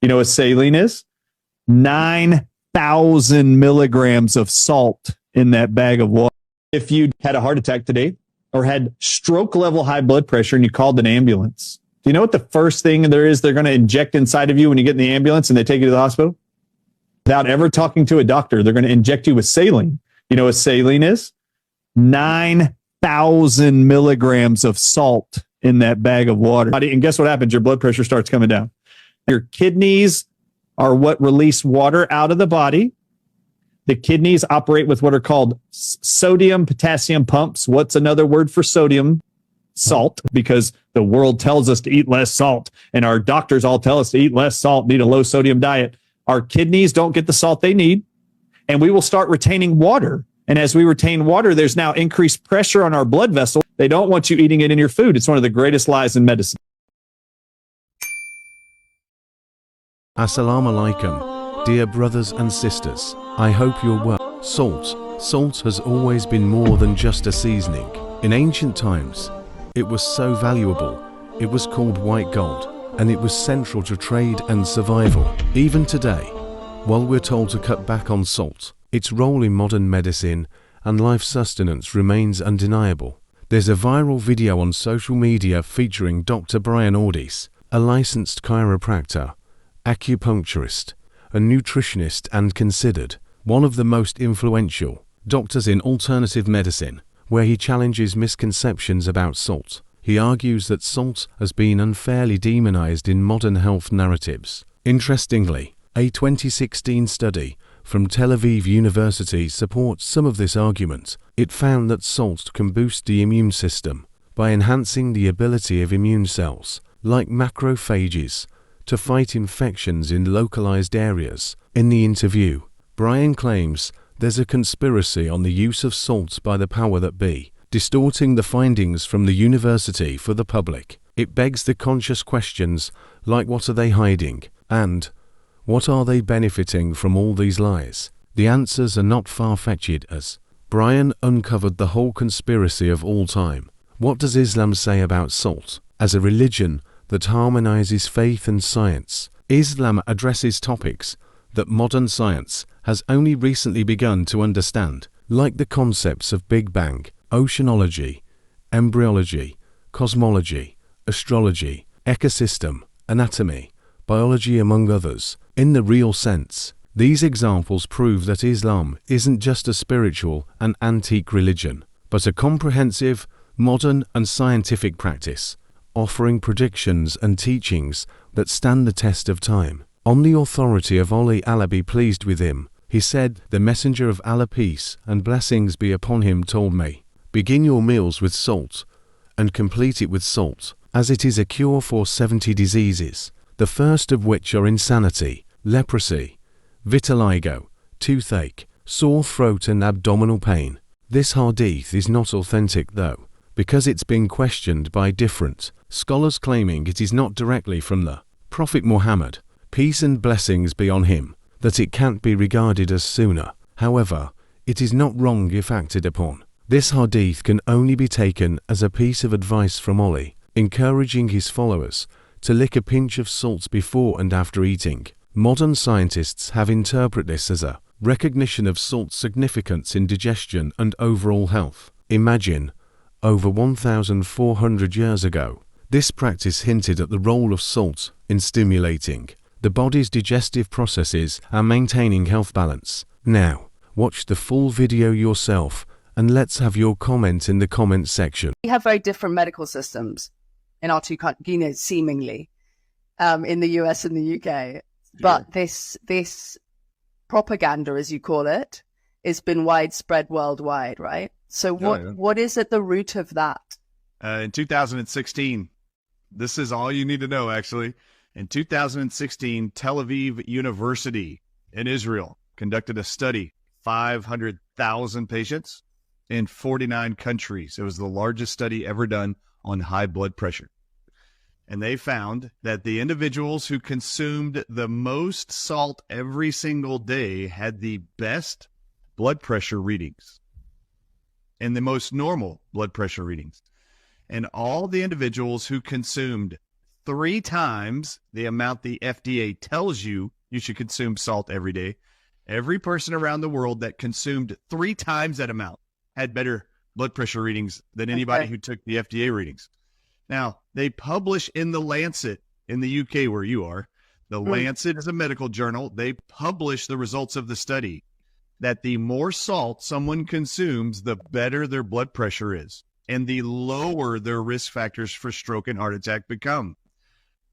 You know what saline is? 9,000 milligrams of salt in that bag of water. If you had a heart attack today or had stroke level high blood pressure and you called an ambulance, do you know what the first thing there is they're going to inject inside of you when you get in the ambulance and they take you to the hospital? Without ever talking to a doctor, they're going to inject you with saline. You know what saline is? 9,000 milligrams of salt in that bag of water. And guess what happens? Your blood pressure starts coming down. Your kidneys are what release water out of the body. The kidneys operate with what are called sodium potassium pumps. What's another word for sodium? Salt, because the world tells us to eat less salt and our doctors all tell us to eat less salt, need a low sodium diet. Our kidneys don't get the salt they need, and we will start retaining water. And as we retain water, there's now increased pressure on our blood vessel. They don't want you eating it in your food. It's one of the greatest lies in medicine. Assalamu alaikum, dear brothers and sisters. I hope you're well. Salt has always been more than just a seasoning. In ancient times, it was so valuable. It was called white gold, and it was central to trade and survival. Even today, while we're told to cut back on salt, its role in modern medicine and life sustenance remains undeniable. There's a viral video on social media featuring Dr. Brian Ordis, a licensed chiropractor, acupuncturist, a nutritionist, and considered one of the most influential doctors in alternative medicine, where he challenges misconceptions about salt. He argues that salt has been unfairly demonized in modern health narratives. Interestingly, a 2016 study from Tel Aviv University supports some of this argument. It found that salt can boost the immune system by enhancing the ability of immune cells, like macrophages, to fight infections in localized areas. In the interview, Brian claims there's a conspiracy on the use of salt by the power that be, distorting the findings from the university for the public. It begs the conscious questions like, what are they hiding? And what are they benefiting from all these lies? The answers are not far-fetched, as Brian uncovered the whole conspiracy of all time. What does Islam say about salt? As a religion that harmonizes faith and science, Islam addresses topics that modern science has only recently begun to understand, like the concepts of Big Bang, oceanology, embryology, cosmology, astrology, ecosystem, anatomy, biology, among others. In the real sense, these examples prove that Islam isn't just a spiritual and antique religion, but a comprehensive, modern and scientific practice, offering predictions and teachings that stand the test of time. On the authority of Ali, Allah be pleased with him, he said, "The messenger of Allah, peace and blessings be upon him, told me, begin your meals with salt and complete it with salt, as it is a cure for 70 diseases, the first of which are insanity, leprosy, vitiligo, toothache, sore throat and abdominal pain." This hadith is not authentic though, because it's been questioned by different scholars claiming it is not directly from the Prophet Muhammad, peace and blessings be on him, that it can't be regarded as sunnah. However, it is not wrong if acted upon. This hadith can only be taken as a piece of advice from Ali, encouraging his followers to lick a pinch of salt before and after eating. Modern scientists have interpreted this as a recognition of salt's significance in digestion and overall health. Imagine, over 1,400 years ago, this practice hinted at the role of salt in stimulating the body's digestive processes and maintaining health balance. Now, watch the full video yourself and let's have your comment in the comment section. We have very different medical systems in our two countries, seemingly, in the US and the UK. But this propaganda, as you call it, has been widespread worldwide, right? So what is at the root of that? In 2016, this is all you need to know, actually. In 2016, Tel Aviv University in Israel conducted a study, 500,000 patients in 49 countries. It was the largest study ever done on high blood pressure. And they found that the individuals who consumed the most salt every single day had the best blood pressure readings and the most normal blood pressure readings. And all the individuals who consumed 3 times the amount the FDA tells you should consume salt every day. Every person around the world that consumed 3 times that amount had better blood pressure readings than anybody who took the FDA readings. Now, they publish in the Lancet in the UK where you are. The Lancet is a medical journal. They publish the results of the study that the more salt someone consumes, the better their blood pressure is and the lower their risk factors for stroke and heart attack become.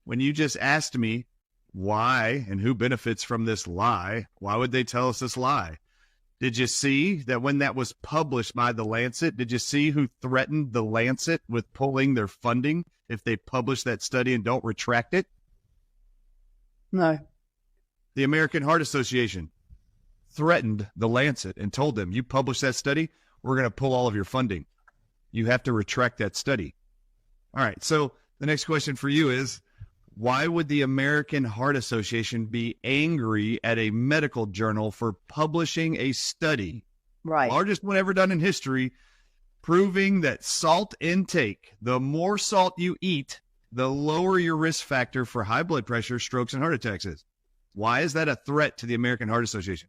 When you just asked me why and who benefits from this lie, why would they tell us this lie? Did you see that when that was published by the Lancet, did you see who threatened the Lancet with pulling their funding if they publish that study and don't retract it? No. The American Heart Association threatened the Lancet and told them, you publish that study, we're going to pull all of your funding. You have to retract that study. All right, so the next question for you is, why would the American Heart Association be angry at a medical journal for publishing a study, largest one ever done in history, proving that salt intake, the more salt you eat, the lower your risk factor for high blood pressure, strokes, and heart attacks is? Why is that a threat to the American Heart Association?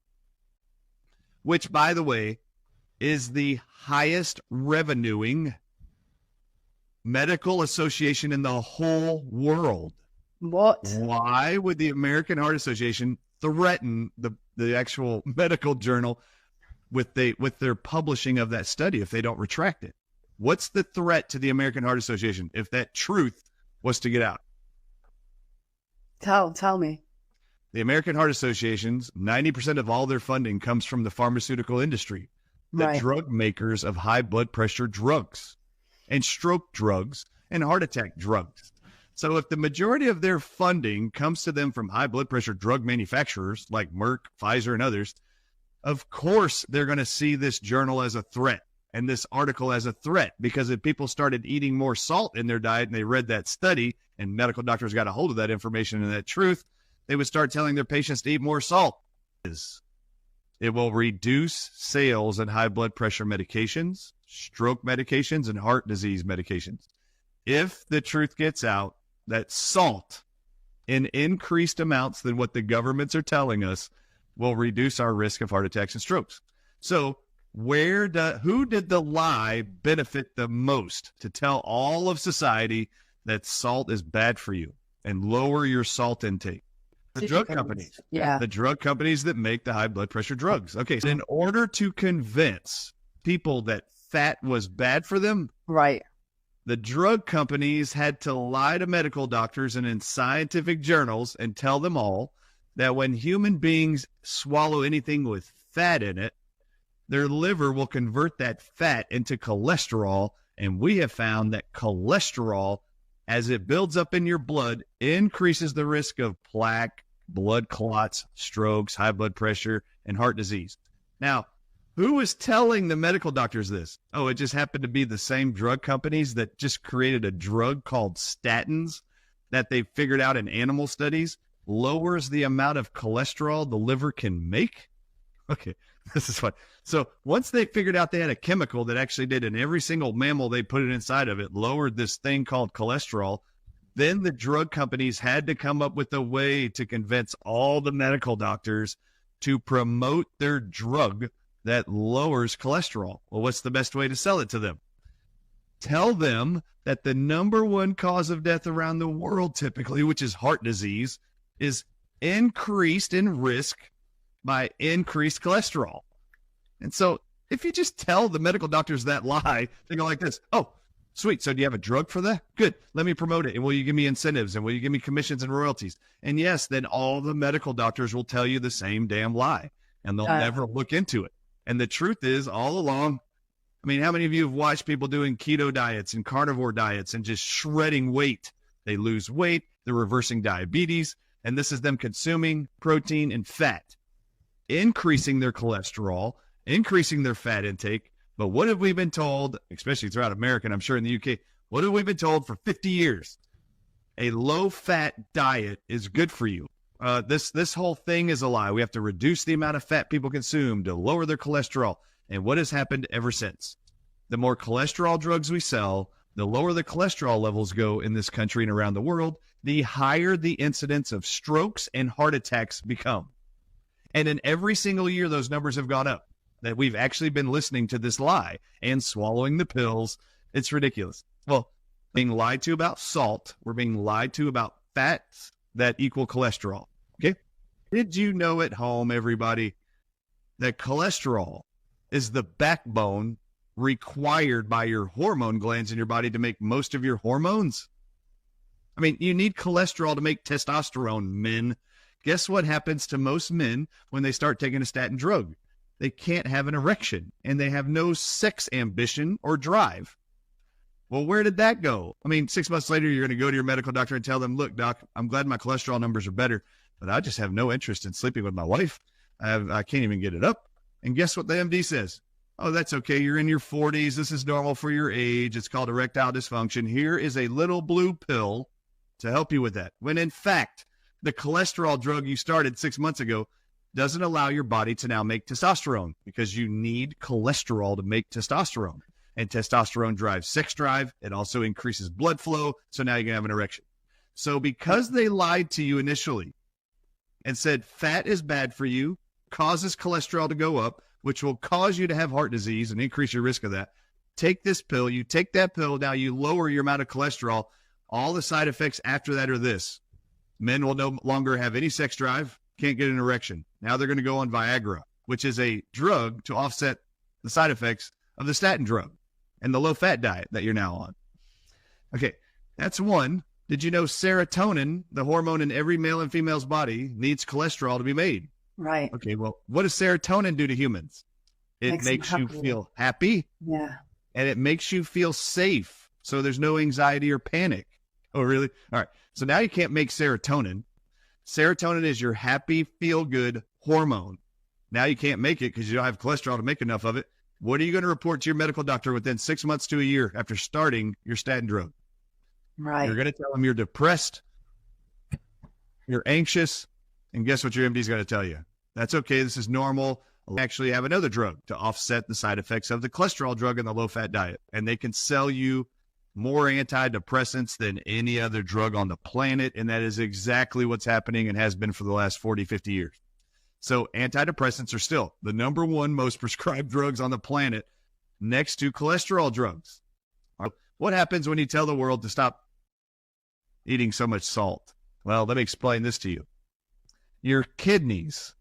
Which, by the way, is the highest revenuing medical association in the whole world. What? Why would the American Heart Association threaten the actual medical journal with their publishing of that study if they don't retract it? What's the threat to the American Heart Association if that truth was to get out? Tell me. The American Heart Association's 90% of all their funding comes from the pharmaceutical industry, the drug makers of high blood pressure drugs and stroke drugs and heart attack drugs. So if the majority of their funding comes to them from high blood pressure drug manufacturers like Merck, Pfizer, and others, of course they're going to see this journal as a threat and this article as a threat, because if people started eating more salt in their diet and they read that study and medical doctors got a hold of that information and that truth, they would start telling their patients to eat more salt. It will reduce sales in high blood pressure medications, stroke medications, and heart disease medications. If the truth gets out that salt in increased amounts than what the governments are telling us will reduce our risk of heart attacks and strokes. So who did the lie benefit the most to tell all of society that salt is bad for you and lower your salt intake? The drug companies. Yeah. The drug companies that make the high blood pressure drugs. Okay. So in order to convince people that fat was bad for them, the drug companies had to lie to medical doctors and in scientific journals and tell them all that when human beings swallow anything with fat in it, their liver will convert that fat into cholesterol. And we have found that cholesterol, as it builds up in your blood, increases the risk of plaque, blood clots, strokes, high blood pressure, and heart disease. Now, who was telling the medical doctors this? Oh, it just happened to be the same drug companies that just created a drug called statins that they figured out in animal studies lowers the amount of cholesterol the liver can make. Okay, this is fun. So once they figured out they had a chemical that actually did in every single mammal they put it inside of it, lowered this thing called cholesterol, then the drug companies had to come up with a way to convince all the medical doctors to promote their drug that lowers cholesterol. Well, what's the best way to sell it to them? Tell them that the number one cause of death around the world typically, which is heart disease, is increased in risk by increased cholesterol. And so if you just tell the medical doctors that lie, they go like this: oh, sweet. So do you have a drug for that? Good. Let me promote it. And will you give me incentives? And will you give me commissions and royalties? And yes, then all the medical doctors will tell you the same damn lie, and they'll never look into it. And the truth is, all along, I mean, how many of you have watched people doing keto diets and carnivore diets and just shredding weight? They lose weight, they're reversing diabetes, and this is them consuming protein and fat, increasing their cholesterol, increasing their fat intake. But what have we been told, especially throughout America, and I'm sure in the UK, what have we been told for 50 years? A low-fat diet is good for you. This whole thing is a lie. We have to reduce the amount of fat people consume to lower their cholesterol. And what has happened ever since? The more cholesterol drugs we sell, The lower the cholesterol levels go in this country and around the world, the higher the incidence of strokes and heart attacks become. And in every single year, those numbers have gone up. That we've actually been listening to this lie and swallowing the pills. It's ridiculous. Well, being lied to about salt, we're being lied to about fats that equal cholesterol. Okay. Did you know at home, everybody, that cholesterol is the backbone required by your hormone glands in your body to make most of your hormones? I mean, you need cholesterol to make testosterone, men. Guess what happens to most men when they start taking a statin drug? They can't have an erection, and they have no sex ambition or drive. Well, where did that go? I mean, 6 months later, you're going to go to your medical doctor and tell them, look, doc, I'm glad my cholesterol numbers are better, but I just have no interest in sleeping with my wife. I can't even get it up. And guess what the MD says? Oh, that's okay. You're in your 40s. This is normal for your age. It's called erectile dysfunction. Here is a little blue pill to help you with that. When in fact, the cholesterol drug you started 6 months ago doesn't allow your body to now make testosterone, because you need cholesterol to make testosterone. And testosterone drives sex drive. It also increases blood flow. So now you can have an erection. So because they lied to you initially and said fat is bad for you, causes cholesterol to go up, which will cause you to have heart disease and increase your risk of that. Take this pill. You take that pill. Now you lower your amount of cholesterol. All the side effects after that are this. Men will no longer have any sex drive, can't get an erection. Now they're going to go on Viagra, which is a drug to offset the side effects of the statin drug and the low-fat diet that you're now on. Okay, that's one. Did you know serotonin, the hormone in every male and female's body, needs cholesterol to be made? Right. Okay, well, what does serotonin do to humans? It makes you feel happy. Yeah. And it makes you feel safe, so there's no anxiety or panic. Oh, really? All right. So now you can't make serotonin. Serotonin is your happy, feel-good hormone. Now you can't make it because you don't have cholesterol to make enough of it. What are you going to report to your medical doctor within 6 months to a year after starting your statin drug? Right. You're going to tell them you're depressed, you're anxious, and guess what your MD is going to tell you? That's okay. This is normal. I'll actually have another drug to offset the side effects of the cholesterol drug and the low-fat diet. And they can sell you more antidepressants than any other drug on the planet. And that is exactly what's happening and has been for the last 40, 50 years. So antidepressants are still the number one most prescribed drugs on the planet, next to cholesterol drugs. What happens when you tell the world to stop eating so much salt? Well, let me explain this to you. Your kidneys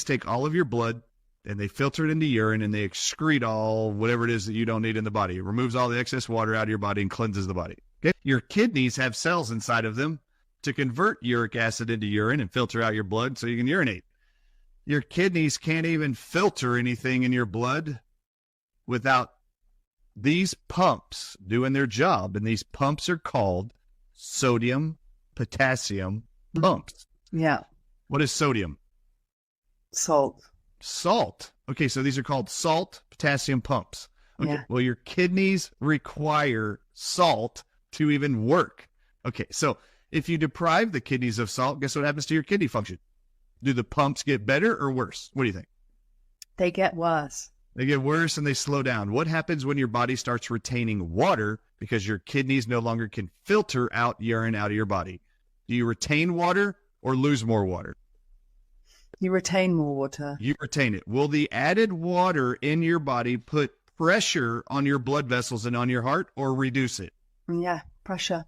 take all of your blood and they filter it into urine and they excrete all whatever it is that you don't need in the body. It removes all the excess water out of your body and cleanses the body. Okay? Your kidneys have cells inside of them to convert uric acid into urine and filter out your blood so you can urinate. Your kidneys can't even filter anything in your blood without these pumps doing their job. And these pumps are called sodium, potassium pumps. Yeah. What is sodium? Salt. Salt. Okay, so these are called salt potassium pumps. Okay, Yeah. well, your kidneys require salt to even work. Okay, so if you deprive the kidneys of salt, guess what happens to your kidney function? Do the pumps get better or worse? What do you think? They get worse. They get worse and they slow down. What happens when your body starts retaining water because your kidneys no longer can filter out urine out of your body? Do you retain water or lose more water? You retain more water. You retain it. Will the added water in your body put pressure on your blood vessels and on your heart or reduce it? Yeah. Pressure.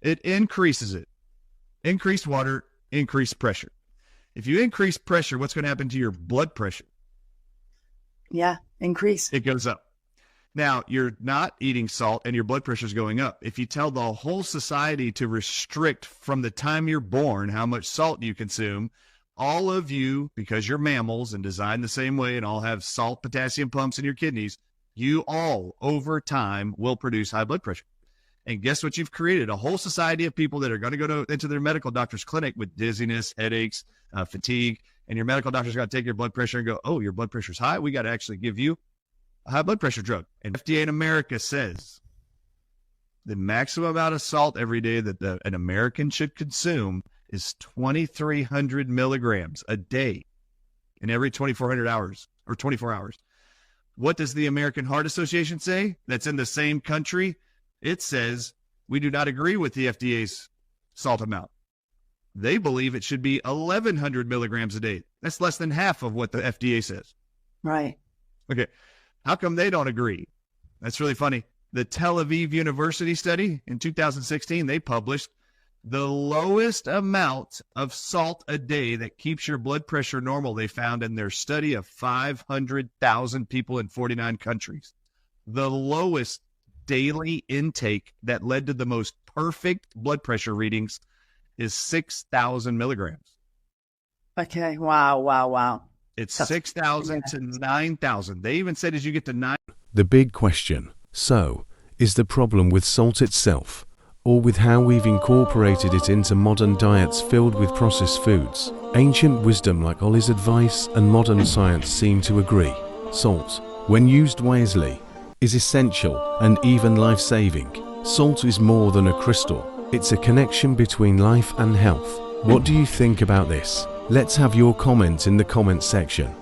It increases it. Increased water, increased pressure. If you increase pressure, what's going to happen to your blood pressure? Yeah. Increase. It goes up. Now, you're not eating salt and your blood pressure is going up. If you tell the whole society to restrict from the time you're born how much salt you consume, all of you, because you're mammals and designed the same way and all have salt potassium pumps in your kidneys, you all over time will produce high blood pressure. And guess what you've created? A whole society of people that are going to go into their medical doctor's clinic with dizziness, headaches, fatigue, and your medical doctor's got to take your blood pressure and go, oh, your blood pressure's high. We got to actually give you a high blood pressure drug. And FDA in America says the maximum amount of salt every day that an American should consume is 2,300 milligrams a day in every 2,400 hours or 24 hours. What does the American Heart Association say? That's in the same country. It says we do not agree with the FDA's salt amount. They believe it should be 1,100 milligrams a day. That's less than half of what the FDA says. Right. Okay. How come they don't agree? That's really funny. The Tel Aviv University study in 2016, they published the lowest amount of salt a day that keeps your blood pressure normal. They found in their study of 500,000 people in 49 countries. The lowest daily intake that led to the most perfect blood pressure readings is 6,000 milligrams. Okay. Wow. It's 6,000 to 9,000. They even said as you get to 9. The big question, so, is the problem with salt itself, or with how we've incorporated it into modern diets filled with processed foods? Ancient wisdom like Ollie's advice and modern science seem to agree. Salt, when used wisely, is essential and even life-saving. Salt is more than a crystal. It's a connection between life and health. What do you think about this? Let's have your comments in the comment section.